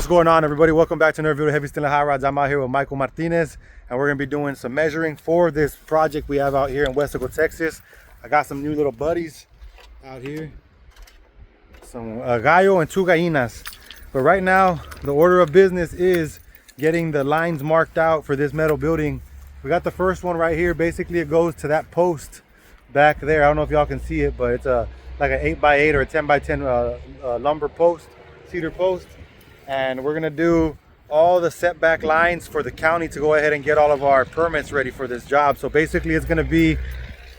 What's going on, everybody? Welcome back to another video of Heavy Steel and Hot Rods. I'm out here with Michael Martinez, and we're gonna be doing some measuring for this project we have out here in Weslaco, Texas. I got some new little buddies out here, some gallo and two gallinas. But right now, the order of business is getting the lines marked out for this metal building. We got the first one right here. Basically, it goes to that post back there. I don't know if y'all can see it, but it's like an 8x8 or a 10x10 lumber post, cedar post. And we're gonna do all the setback lines for the county to go ahead and get all of our permits ready for this job. So basically it's gonna be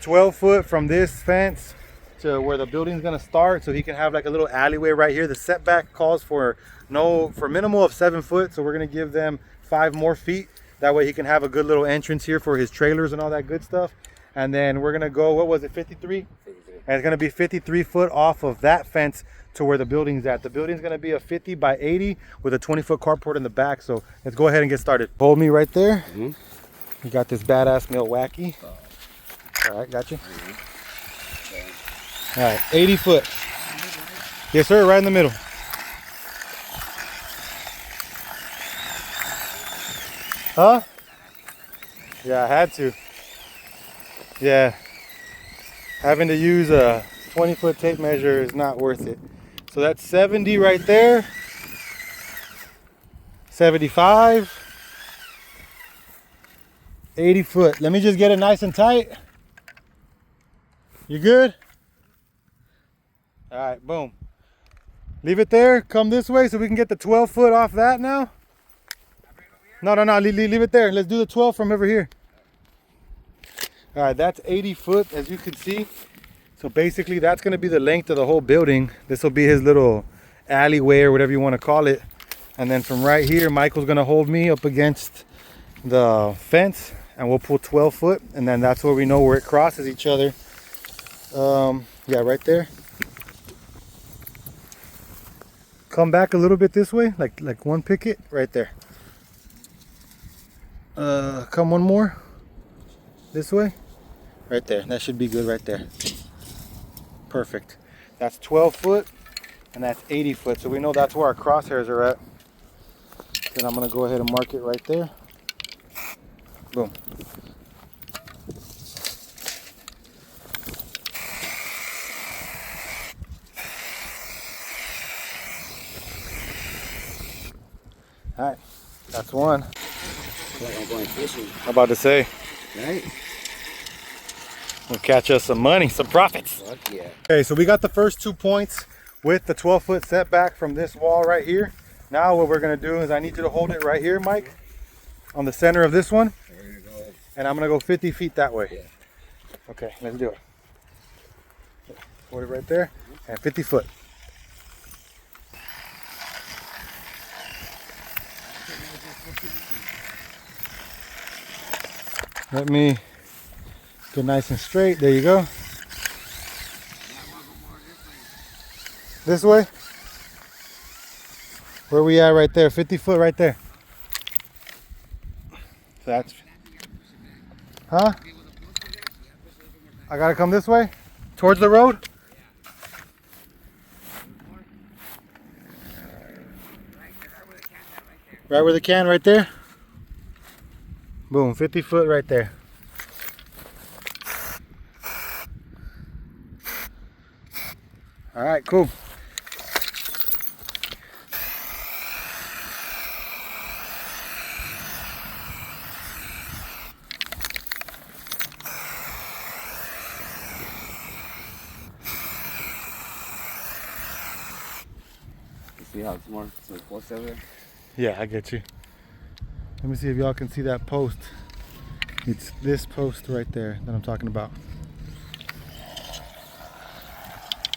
12 foot from this fence to where the building's gonna start, so he can have like a little alleyway right here. The setback calls for minimal of 7 foot, so we're gonna give them 5 more feet. That way he can have a good little entrance here for his trailers and all that good stuff. And then we're gonna go, what was it, 53? 53. And it's gonna be 53 foot off of that fence to where the building's at. The building's gonna be a 50 by 80 with a 20-foot carport in the back. So let's go ahead and get started. Hold me right there. You got this badass Milwaukee. All right, got you. All right, 80 foot. Yes, sir, right in the middle. Huh? Yeah, I had to. Yeah, having to use a 20-foot tape measure is not worth it. So that's 70 right there. 75. 80 foot. Let me just get it nice and tight. You good? All right, boom. Leave it there. Come this way so we can get the 12 foot off that now. No. Leave it there. Let's do the 12 from over here. All right, that's 80 foot, as you can see. So basically that's gonna be the length of the whole building. This will be his little alleyway or whatever you wanna call it. And then from right here, Michael's gonna hold me up against the fence and we'll pull 12 foot. And then that's where we know where it crosses each other. Yeah, right there. Come back a little bit this way, like one picket right there. Come one more this way. Right there, that should be good right there. Perfect. That's 12 foot and that's 80 foot. So we know that's where our crosshairs are at. Then I'm gonna go ahead and mark it right there. Boom. All right, that's one. Like I'm going fishing. I'm about to say. Right? We'll catch us some money, some profits. Fuck yeah. Okay, so we got the first 2 points with the 12-foot setback from this wall right here. Now what we're gonna do is I need you to hold it right here, Mike, on the center of this one. There you go. And I'm gonna go 50 feet that way. Yeah. Okay, let's do it. Hold it right there, and 50 foot. Let me get nice and straight. There you go. This way? Where we at right there? 50 foot right there. So that's... Huh? I gotta come this way? Towards the road? Right where the can right there? Boom, 50 foot right there. All right, cool. You see how it's more close over there? Yeah, I get you. Let me see if y'all can see that post. It's this post right there that I'm talking about.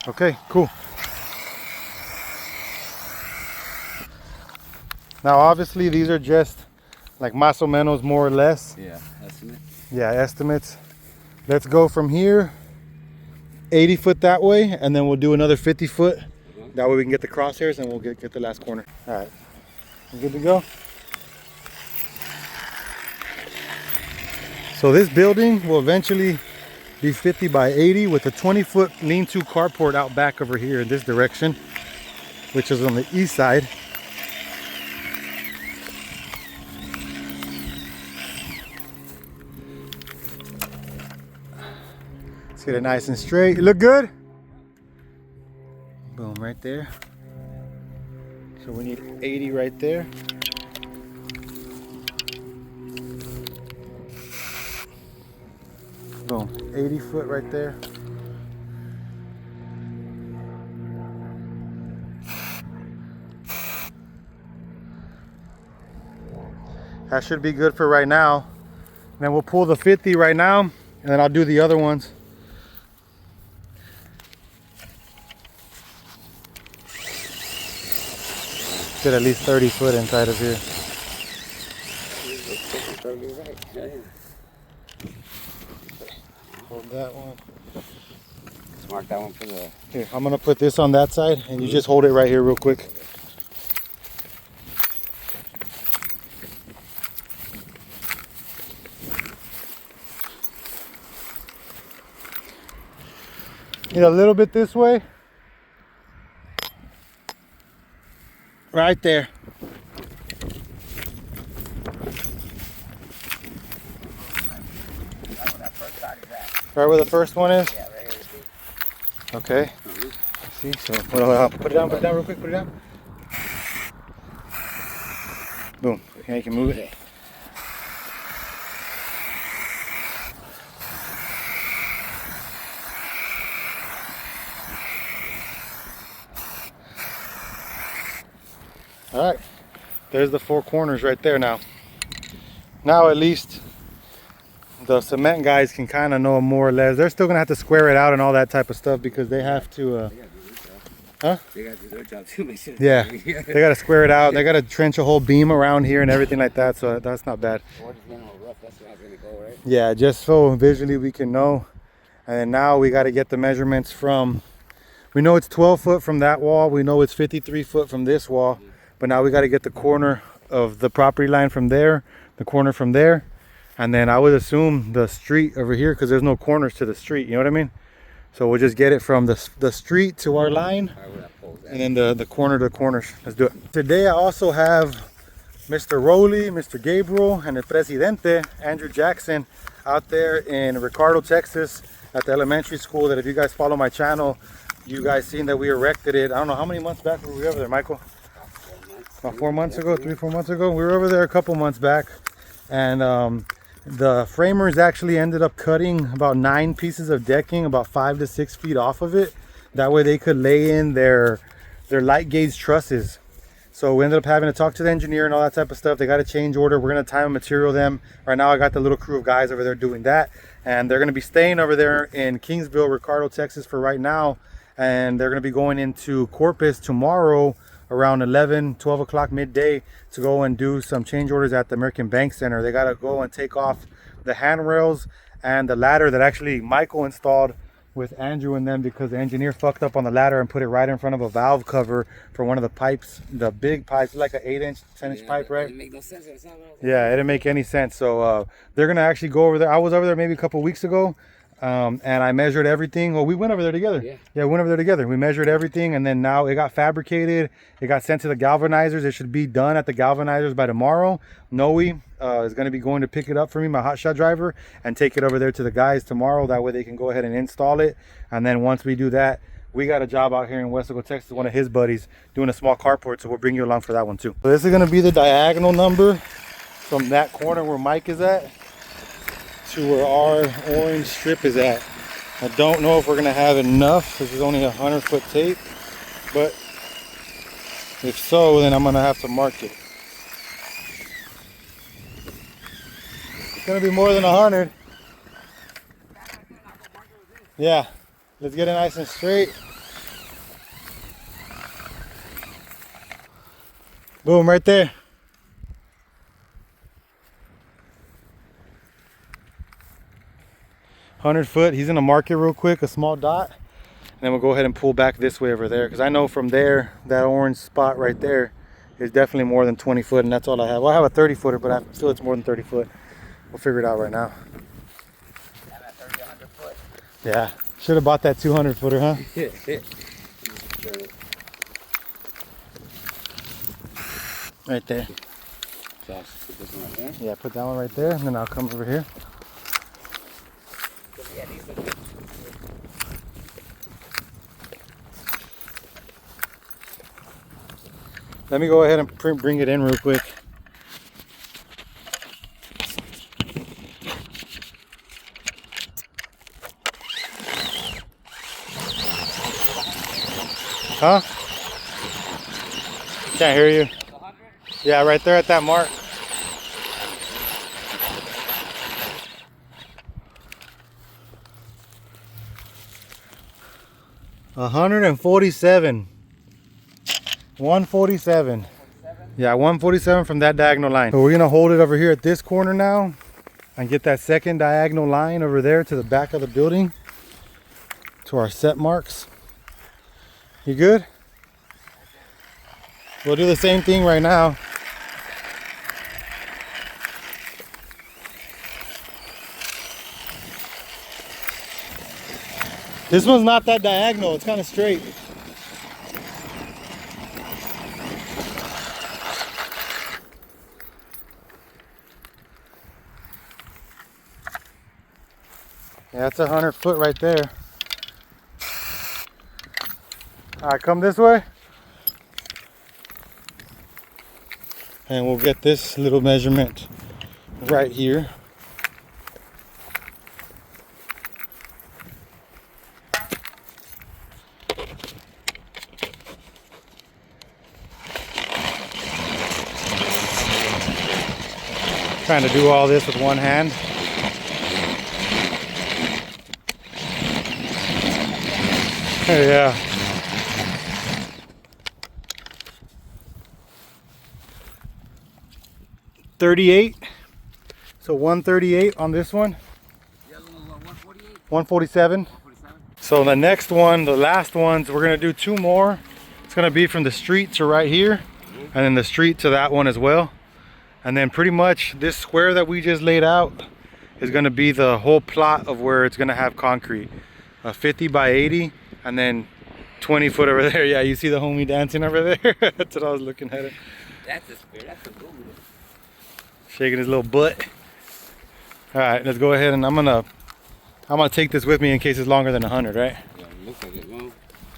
Okay, cool. Now obviously these are just like más o menos, more or less. Yeah, estimate. Yeah, estimates. Let's go from here 80 foot that way, and then we'll do another 50 foot. That way we can get the crosshairs and we'll get the last corner. All right, you good to go? So this building will eventually be 50 by 80 with a 20-foot lean-to carport out back over here in this direction, which is on the east side. Let's get it nice and straight. You look good? Boom, right there. So we need 80 right there. Boom, 80 foot right there. That should be good for right now. And then we'll pull the 50 right now, and then I'll do the other ones. Get at least 30 foot inside of here. Hold that one. Let's mark that one for the... Here, I'm gonna put this on that side, and you just hold it right here real quick. Get a little bit this way. Right there. Right where the first one is? Yeah, right here. Okay. See, so put it down real quick, put it down. Boom. Yeah, you can move it. All right, there's the four corners right there now. Now at least the cement guys can kind of know more or less. They're still gonna have to square it out and all that type of stuff because they have to, huh? They gotta do their job too, make sure. Yeah, they gotta square it out. They gotta trench a whole beam around here and everything like that, so that's not bad. Or just getting all rough, that's how it's gonna go, right? Yeah, just so visually we can know. And then now we gotta get the measurements from, we know it's 12 foot from that wall. We know it's 53 foot from this wall. But now we got to get the corner of the property line from there, the corner from there, and then I would assume the street over here because there's no corners to the street, you know what I mean? So we'll just get it from the street to our line, and then the corner to the corners. Let's do it. Today I also have Mr. Rowley, Mr. Gabriel, and El Presidente, Andrew Jackson, out there in Ricardo, Texas, at the elementary school that if you guys follow my channel, you guys seen that we erected it. I don't know how many months back were we over there, Michael? About 4 months ago, 3-4 months ago. We were over there a couple months back, and the framers actually ended up cutting about 9 pieces of decking, about 5 to 6 feet off of it. That way they could lay in their light gauge trusses. So we ended up having to talk to the engineer and all that type of stuff. They got a change order. We're gonna time and material them. Right now I got the little crew of guys over there doing that, and they're gonna be staying over there in Kingsville, Ricardo, Texas for right now, and they're gonna be going into Corpus tomorrow around 12 o'clock midday to go and do some change orders at the American Bank Center. They got to go and take off the handrails and the ladder that actually Michael installed with Andrew and them because the engineer fucked up on the ladder and put it right in front of a valve cover for one of the pipes, the big pipes, like an 8-inch, 10-inch pipe, right? It didn't make no sense. Yeah, it didn't make any sense. So they're going to actually go over there. I was over there maybe a couple weeks ago. And I measured everything. Well, we went over there together. Yeah, we went over there together. We measured everything, and then now it got fabricated. It got sent to the galvanizers. It should be done at the galvanizers by tomorrow. Noe is going to be going to pick it up for me, my hotshot driver, and take it over there to the guys tomorrow. That way they can go ahead and install it. And then once we do that, we got a job out here in Westaco, Texas, one of his buddies doing a small carport, so we'll bring you along for that one too. So this is going to be the diagonal number from that corner where Mike is at to where our orange strip is at. I don't know if we're gonna have enough. This is only 100-foot tape, but if so, then I'm gonna have to mark it. It's gonna be more than 100. Yeah, let's get it nice and straight. Boom, right there. 100 foot. He's gonna mark it real quick, a small dot, and then we'll go ahead and pull back this way over there because I know from there, that orange spot right there is definitely more than 20 foot, and that's all I have. Well, I have a 30 footer, but I feel it's more than 30 foot. We'll figure it out right now. Yeah, should have bought that 200 footer, huh? Right there. Yeah, put that one right there, and then I'll come over here. Let me go ahead and bring it in real quick. Huh? Can't hear you. Yeah, right there at that mark. $147. 147. Yeah, 147 from that diagonal line. So we're gonna hold it over here at this corner now and get that second diagonal line over there to the back of the building to our set marks. You good? We'll do the same thing right now. This one's not that diagonal, it's kind of straight. Yeah, that's 100 foot right there. All right, come this way. And we'll get this little measurement right here. Trying to do all this with one hand. Yeah. $38. So 138 on this one. 147. So the next one, the last ones, we're gonna do two more. It's gonna be from the street to right here, and then the street to that one as well. And then pretty much this square that we just laid out is gonna be the whole plot of where it's gonna have concrete. 50 by 80, and then 20 foot over there. Yeah, you see the homie dancing over there? That's what I was looking at. That's a spear. That's a good one. Shaking his little butt. All right, let's go ahead and I'm gonna take this with me in case it's longer than 100, right? Yeah, it looks like it long.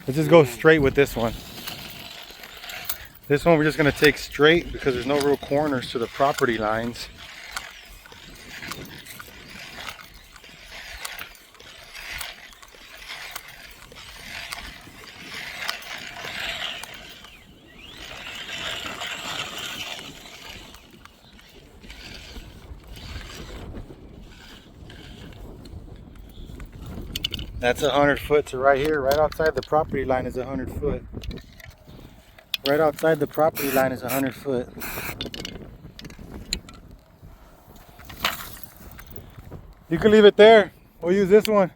Let's just go straight with this one. This one we're just gonna take straight because there's no real corners to the property lines. That's 100 foot to right here. Right outside the property line is 100 foot. Right outside the property line is 100 foot. You can leave it there. We'll use this one.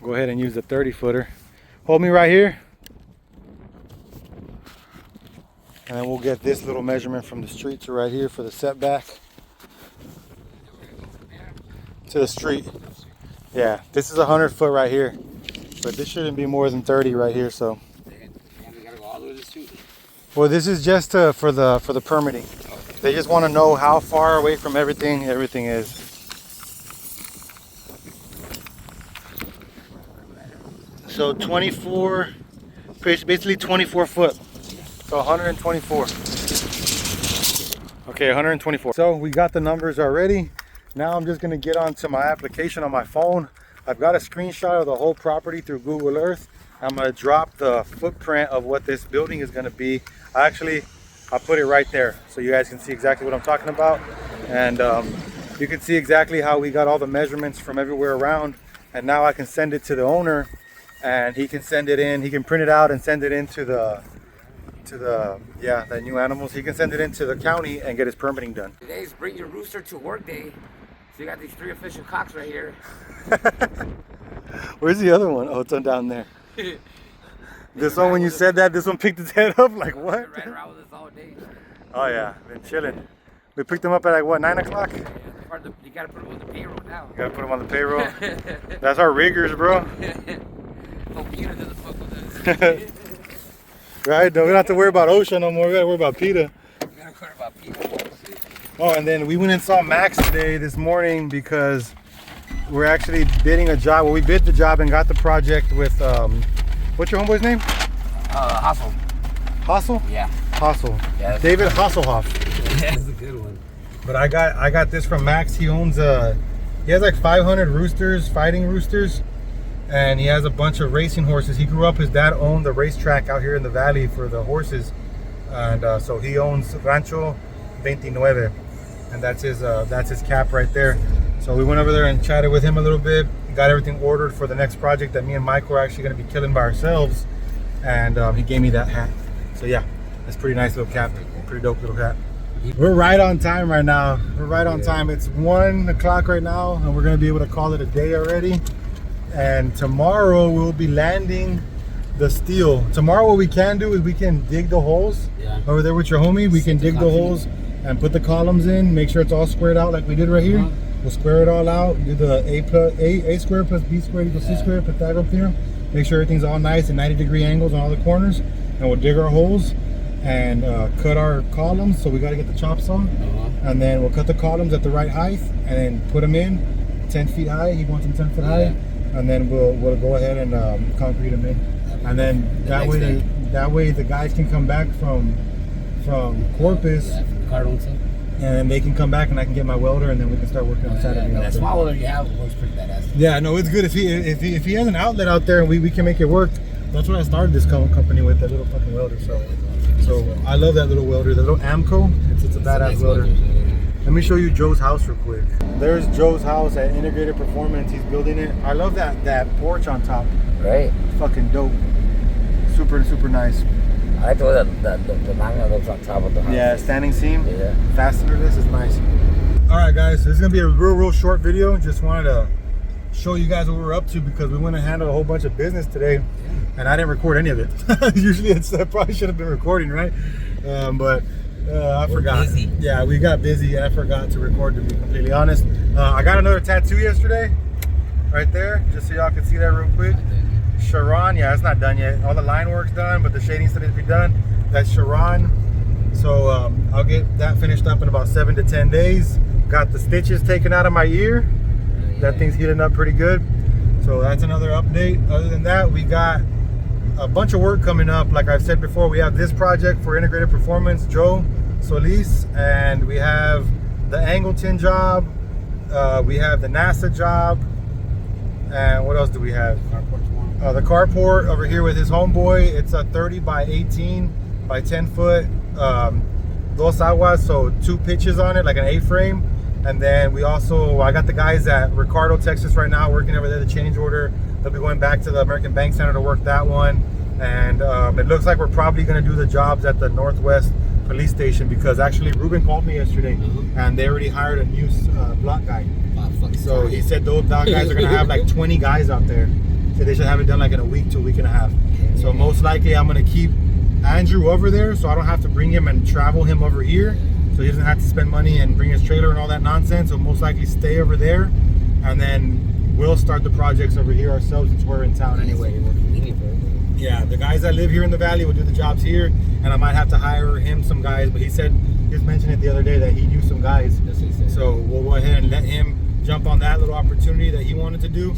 Go ahead and use the 30 footer. Hold me right here. And then we'll get this little measurement from the street to right here for the setback. To the street. Yeah, this is 100 foot right here. But this shouldn't be more than 30 right here, so. Well, this is just for the permitting. They just want to know how far away from everything is. So 24, basically 24 foot. So 124. Okay, 124. So we got the numbers already. Now I'm just gonna get onto my application on my phone. I've got a screenshot of the whole property through Google Earth. I'm gonna drop the footprint of what this building is gonna be. I'll put it right there so you guys can see exactly what I'm talking about. And you can see exactly how we got all the measurements from everywhere around. And now I can send it to the owner and he can send it in. He can print it out and send it into the new animals. He can send it into the county and get his permitting done. Today's bring your rooster to work day. So you got these 3 official cocks right here. Where's the other one? Oh, it's on down there. This one, when you said that, this one picked its head up. Like what? Ran around with us all day. Oh yeah, been chilling. We picked them up at like what, 9 o'clock? Yeah, you gotta put them on the payroll now. You gotta put them on the payroll. That's our riggers, bro. Oh, Peter doesn't fuck with us. Right? Don't have to worry about OSHA no more. We gotta worry about PETA. We gotta worry about Peter. Oh, and then we went and saw Max this morning because we're actually bidding a job. Well, we bid the job and got the project with what's your homeboy's name? Hustle. Hassel? Yeah. Hassel. Yeah, David Hasselhoff. That's a good one. But I got this from Max. He owns he has like 500 roosters, fighting roosters, and he has a bunch of racing horses. He grew up, his dad owned the racetrack out here in the valley for the horses, and so he owns Rancho 29, and that's his cap right there. So we went over there and chatted with him a little bit, got everything ordered for the next project that me and Mike were actually going to be killing by ourselves, and he gave me that hat. So yeah, that's a pretty nice little cap, pretty dope little hat. We're right on time right now. We're right on time. It's 1 o'clock right now, and we're gonna be able to call it a day already. And tomorrow we'll be landing the steel. Tomorrow what we can do is we can dig the holes. Over there with your homie. We can dig the holes and put the columns in, make sure it's all squared out like we did right here. We'll square it all out, do the A squared plus B squared equals C squared, Pythagorean theorem. Make sure everything's all nice at 90-degree angles on all the corners. And we'll dig our holes and cut our columns. So we got to get the chop saw, and then we'll cut the columns at the right height and then put them in 10 feet high. He wants them 10 foot high, and then we'll go ahead and concrete them in, and then that way the guys can come back from Corpus, and they can come back and I can get my welder, and then we can start working on Saturday. That small welder you have works pretty badass. Yeah, no, it's good if he has an outlet out there and we can make it work. That's what I started this company with, that little fucking welder. So I love that little welder, the little Amco. It's a badass welder. Let me show you Joe's house real quick. There's Joe's house at Integrated Performance. He's building it. I love that porch on top. Right. It's fucking dope. Super nice. I like the way the magnet looks on top of the house. Yeah, standing seam. Yeah. Fastener. This is nice. All right, guys. This is gonna be a real short video. Just wanted to show you guys what we're up to because we went and handled a whole bunch of business today. And I didn't record any of it. Usually I probably should have been recording, right? But I forgot. Busy. Yeah, we got busy. I forgot to record, to be completely honest. I got another tattoo yesterday, right there, just so y'all can see that real quick. Sharon, yeah, it's not done yet. All the line work's done, but the shading still needs to be done. That's Sharon. So I'll get that finished up in about 7 to 10 days. Got the stitches taken out of my ear. That thing's healing up pretty good. So that's another update. Other than that, we got a bunch of work coming up. Like I've said before, we have this project for Integrated Performance, Joe Solis, and we have the Angleton job, we have the NASA job, and what else do we have? The carport over here with his homeboy. It's a 30 by 18 by 10 foot dos aguas, so 2 pitches on it, like an A-frame. And then I got the guys at Ricardo, Texas right now working over there, the change order. They'll be going back to the American Bank Center to work that one. And it looks like we're probably going to do the jobs at the Northwest Police Station because actually Ruben called me yesterday and they already hired a new block guy. So he said those block guys are going to have like 20 guys out there. So they should have it done like in a week to a week and a half. So most likely I'm going to keep Andrew over there so I don't have to bring him and travel him over here. So he doesn't have to spend money and bring his trailer and all that nonsense. So most likely stay over there, and then we'll start the projects over here ourselves since we're in town anyway. Yeah, the guys that live here in the valley will do the jobs here, and I might have to hire him some guys. But he just mentioned it the other day that he knew some guys. So we'll go ahead and let him jump on that little opportunity that he wanted to do,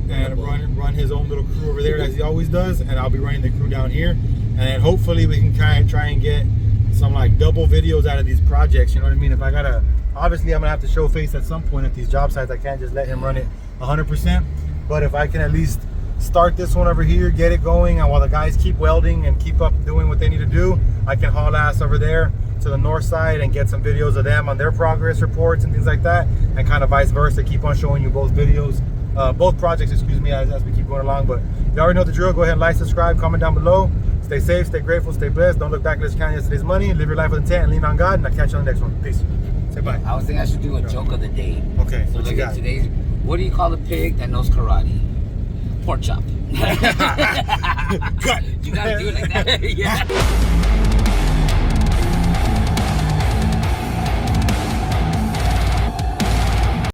and run his own little crew over there as he always does, and I'll be running the crew down here, and hopefully we can kind of try and get some like double videos out of these projects. You know what I mean? If I gotta, obviously I'm gonna have to show face at some point at these job sites. I can't just let him run it 100%, but if I can at least start this one over here, get it going, and while the guys keep welding and keep up doing what they need to do, I can haul ass over there to the north side and get some videos of them on their progress reports and things like that, and kind of vice versa, keep on showing you both videos, both projects, excuse me, as we keep going along. But you already know the drill. Go ahead and like, subscribe, comment down below. Stay safe, stay grateful, stay blessed. Don't look back at this counting yesterday's money. Live your life with intent and lean on God. And I'll catch you on the next one. Peace. Say bye. I was thinking I should do a joke of the day. Okay, So what you got? today's, what do you call a pig that knows karate? Pork chop. Cut. You gotta do it like that. Yeah.